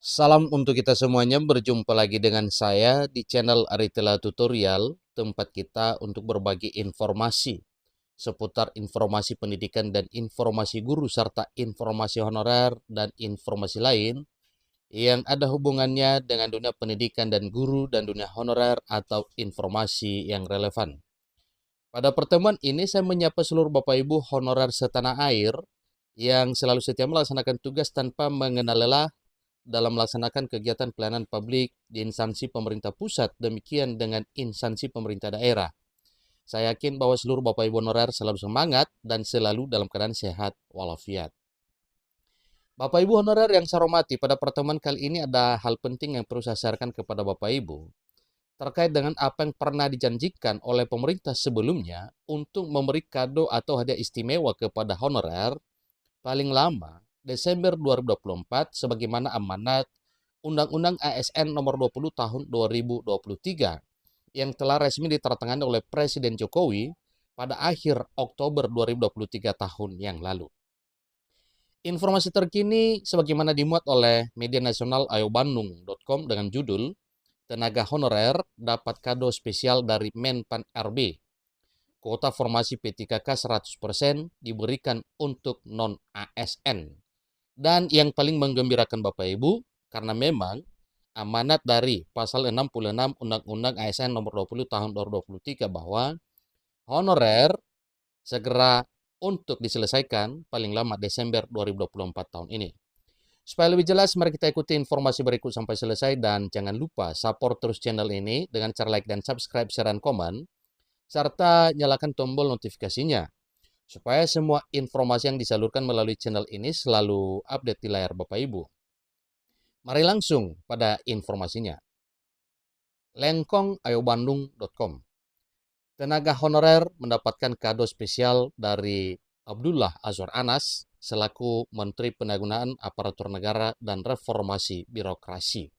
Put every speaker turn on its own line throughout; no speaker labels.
Salam untuk kita semuanya, berjumpa lagi dengan saya di channel Aritela Tutorial, tempat kita untuk berbagi informasi seputar informasi pendidikan dan informasi guru, serta informasi honorer dan informasi lain yang ada hubungannya dengan dunia pendidikan dan guru dan dunia honorer atau informasi yang relevan. Pada pertemuan ini saya menyapa seluruh Bapak Ibu honorer setanah air yang selalu setia melaksanakan tugas tanpa mengenal lelah dalam melaksanakan kegiatan pelayanan publik di instansi pemerintah pusat, demikian dengan instansi pemerintah daerah. Saya yakin bahwa seluruh Bapak Ibu honorer selalu semangat dan selalu dalam keadaan sehat walafiat. Bapak Ibu honorer yang saya hormati, pada pertemuan kali ini ada hal penting yang perlu saya sharekan kepada Bapak Ibu terkait dengan apa yang pernah dijanjikan oleh pemerintah sebelumnya untuk memberi kado atau hadiah istimewa kepada honorer paling lama Desember 2024 sebagaimana amanat Undang-Undang ASN Nomor 20 Tahun 2023 yang telah resmi ditertangani oleh Presiden Jokowi pada akhir Oktober 2023 tahun yang lalu. Informasi terkini sebagaimana dimuat oleh media nasional ayobandung.com dengan judul Tenaga Honorer dapat kado spesial dari Menpan RB. Kuota formasi P3K 100% diberikan untuk non-ASN. Dan yang paling menggembirakan Bapak Ibu, karena memang amanat dari pasal 66 Undang-Undang ASN nomor 20 tahun 2023 bahwa honorer segera untuk diselesaikan paling lama Desember 2024 tahun ini. Supaya lebih jelas, mari kita ikuti informasi berikut sampai selesai dan jangan lupa support terus channel ini dengan cara like dan subscribe, share, dan komen, serta nyalakan tombol notifikasinya supaya semua informasi yang disalurkan melalui channel ini selalu update di layar Bapak Ibu. Mari langsung pada informasinya. lengkongayobandung.com. Tenaga honorer mendapatkan kado spesial dari Abdullah Azwar Anas selaku Menteri Pendayagunaan Aparatur Negara dan Reformasi Birokrasi.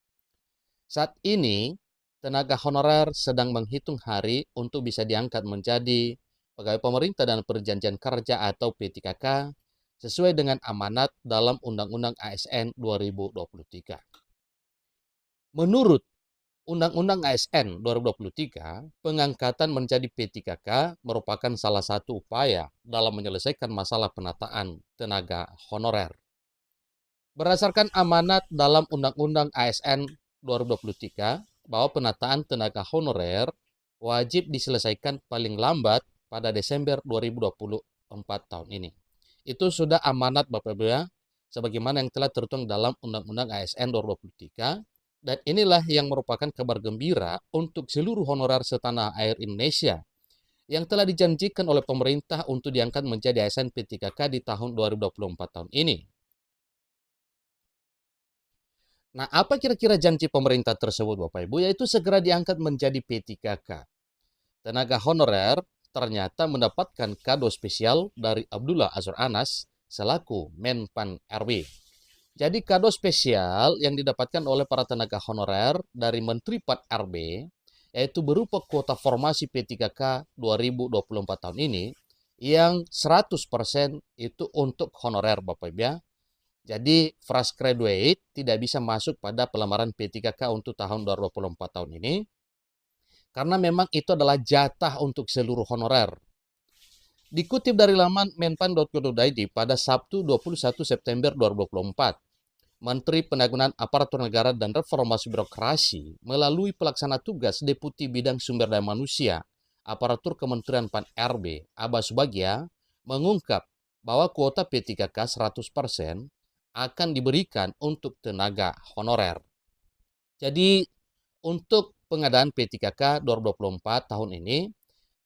Saat ini, tenaga honorer sedang menghitung hari untuk bisa diangkat menjadi pegawai pemerintah dan perjanjian kerja atau P3K sesuai dengan amanat dalam Undang-Undang ASN 2023. Menurut Undang-Undang ASN 2023, pengangkatan menjadi P3K merupakan salah satu upaya dalam menyelesaikan masalah penataan tenaga honorer. Berdasarkan amanat dalam Undang-Undang ASN 2023 bahwa penataan tenaga honorer wajib diselesaikan paling lambat pada Desember 2024 tahun ini. Itu sudah amanat Bapak Ibu ya, sebagaimana yang telah tertuang dalam Undang-Undang ASN 2023, dan inilah yang merupakan kabar gembira untuk seluruh honorer setanah air Indonesia yang telah dijanjikan oleh pemerintah untuk diangkat menjadi ASN P3K di tahun 2024 tahun ini. Nah, apa kira-kira janji pemerintah tersebut Bapak Ibu? Yaitu segera diangkat menjadi P3K. Tenaga honorer ternyata mendapatkan kado spesial dari Abdullah Azwar Anas selaku Menpan RB. Jadi kado spesial yang didapatkan oleh para tenaga honorer dari Menteri PAN RB yaitu berupa kuota formasi P3K 2024 tahun ini yang 100% itu untuk honorer Bapak Ibu ya. Jadi fresh graduate tidak bisa masuk pada pelamaran P3K untuk tahun 2024 tahun ini karena memang itu adalah jatah untuk seluruh honorer. Dikutip dari laman menpan.go.id pada Sabtu 21 September 2024, Menteri Pendayagunaan Aparatur Negara dan Reformasi Birokrasi melalui pelaksana tugas Deputi Bidang Sumber Daya Manusia Aparatur Kementerian PAN RB, Abbas Subagia, mengungkap bahwa kuota P3K 100% akan diberikan untuk tenaga honorer. Jadi untuk pengadaan P3K 2024 tahun ini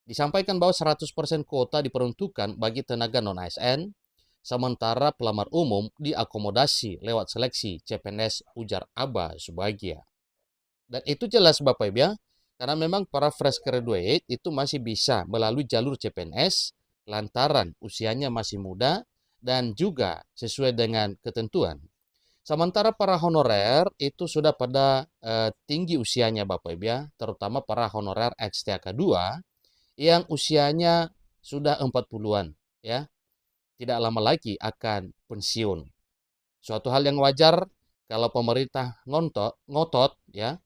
disampaikan bahwa 100% kuota diperuntukkan bagi tenaga non-ASN, sementara pelamar umum diakomodasi lewat seleksi CPNS, ujar Abbas Subagia. Dan itu jelas Bapak Ibu ya, karena memang para fresh graduate itu masih bisa melalui jalur CPNS lantaran usianya masih muda dan juga sesuai dengan ketentuan. Sementara para honorer itu sudah pada tinggi usianya Bapak Ibu ya, terutama para honorer XTK 2 yang usianya sudah 40-an ya. Tidak lama lagi akan pensiun. Suatu hal yang wajar kalau pemerintah ngotot ya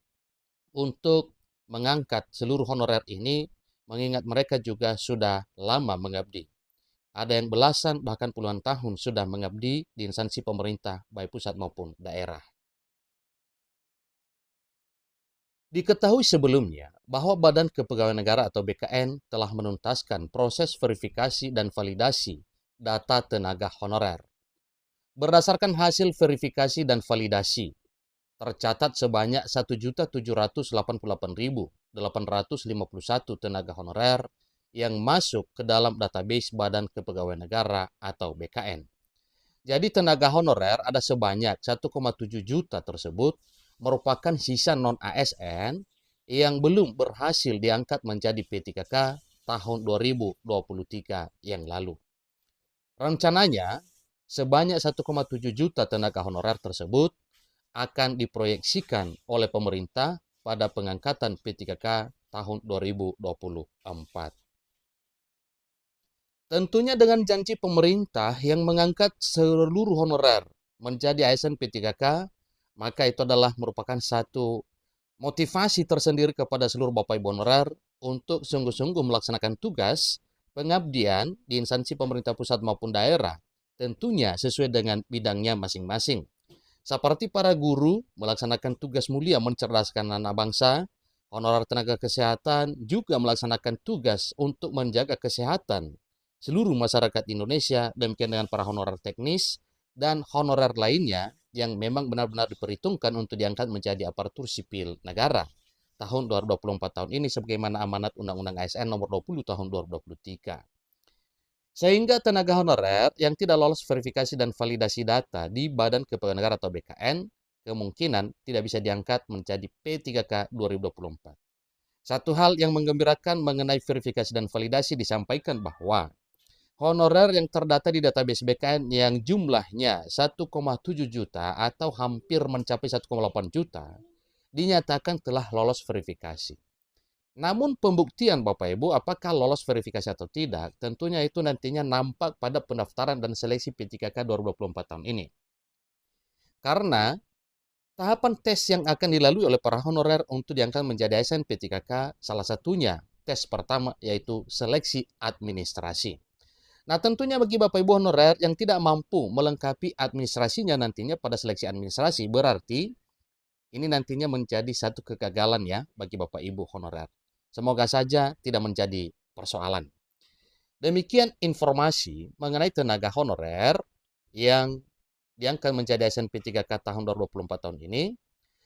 untuk mengangkat seluruh honorer ini, mengingat mereka juga sudah lama mengabdi. Ada yang belasan bahkan puluhan tahun sudah mengabdi di instansi pemerintah, baik pusat maupun daerah. Diketahui sebelumnya bahwa Badan Kepegawaian Negara atau BKN telah menuntaskan proses verifikasi dan validasi data tenaga honorer. Berdasarkan hasil verifikasi dan validasi, tercatat sebanyak 1.788.851 tenaga honorer yang masuk ke dalam database Badan Kepegawaian Negara atau BKN. Jadi tenaga honorer ada sebanyak 1,7 juta tersebut merupakan sisa non-ASN yang belum berhasil diangkat menjadi P3K tahun 2023 yang lalu. Rencananya, sebanyak 1,7 juta tenaga honorer tersebut akan diproyeksikan oleh pemerintah pada pengangkatan P3K tahun 2024. Tentunya dengan janji pemerintah yang mengangkat seluruh honorer menjadi ASN P3K, maka itu adalah merupakan satu motivasi tersendiri kepada seluruh Bapak Ibu honorer untuk sungguh-sungguh melaksanakan tugas pengabdian di instansi pemerintah pusat maupun daerah, tentunya sesuai dengan bidangnya masing-masing. Seperti para guru melaksanakan tugas mulia mencerdaskan anak bangsa, honorer tenaga kesehatan juga melaksanakan tugas untuk menjaga kesehatan seluruh masyarakat Indonesia, demikian dengan para honorer teknis dan honorer lainnya yang memang benar-benar diperhitungkan untuk diangkat menjadi aparatur sipil negara tahun 2024 tahun ini sebagaimana amanat Undang-Undang ASN nomor 20 tahun 2023. Sehingga tenaga honorer yang tidak lolos verifikasi dan validasi data di Badan Kepegawaian Negara atau BKN kemungkinan tidak bisa diangkat menjadi P3K 2024. Satu hal yang menggembirakan mengenai verifikasi dan validasi disampaikan bahwa honorer yang terdata di database BKN yang jumlahnya 1,7 juta atau hampir mencapai 1,8 juta dinyatakan telah lolos verifikasi. Namun pembuktian Bapak Ibu apakah lolos verifikasi atau tidak, tentunya itu nantinya nampak pada pendaftaran dan seleksi P3K 2024 tahun ini. Karena tahapan tes yang akan dilalui oleh para honorer untuk diangkat menjadi ASN P3K salah satunya tes pertama yaitu seleksi administrasi. Nah tentunya bagi Bapak Ibu honorer yang tidak mampu melengkapi administrasinya nantinya pada seleksi administrasi berarti ini nantinya menjadi satu kegagalan ya bagi Bapak Ibu honorer. Semoga saja tidak menjadi persoalan. Demikian informasi mengenai tenaga honorer yang diangkat menjadi ASN P3K tahun 2024 tahun ini.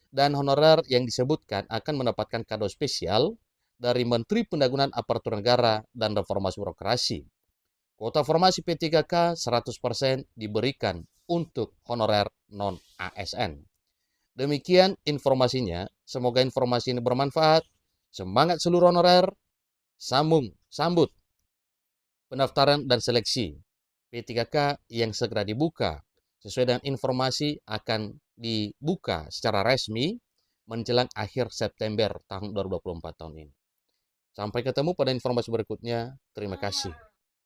Dan honorer yang disebutkan akan mendapatkan kado spesial dari Menteri Pendagunan Aparatur Negara dan Reformasi Birokrasi. Kuota formasi P3K 100% diberikan untuk honorer non-ASN. Demikian informasinya. Semoga informasi ini bermanfaat. Semangat seluruh honorer, sambut pendaftaran dan seleksi P3K yang segera dibuka. Sesuai dengan informasi akan dibuka secara resmi menjelang akhir September tahun 2024 tahun ini. Sampai ketemu pada informasi berikutnya. Terima kasih.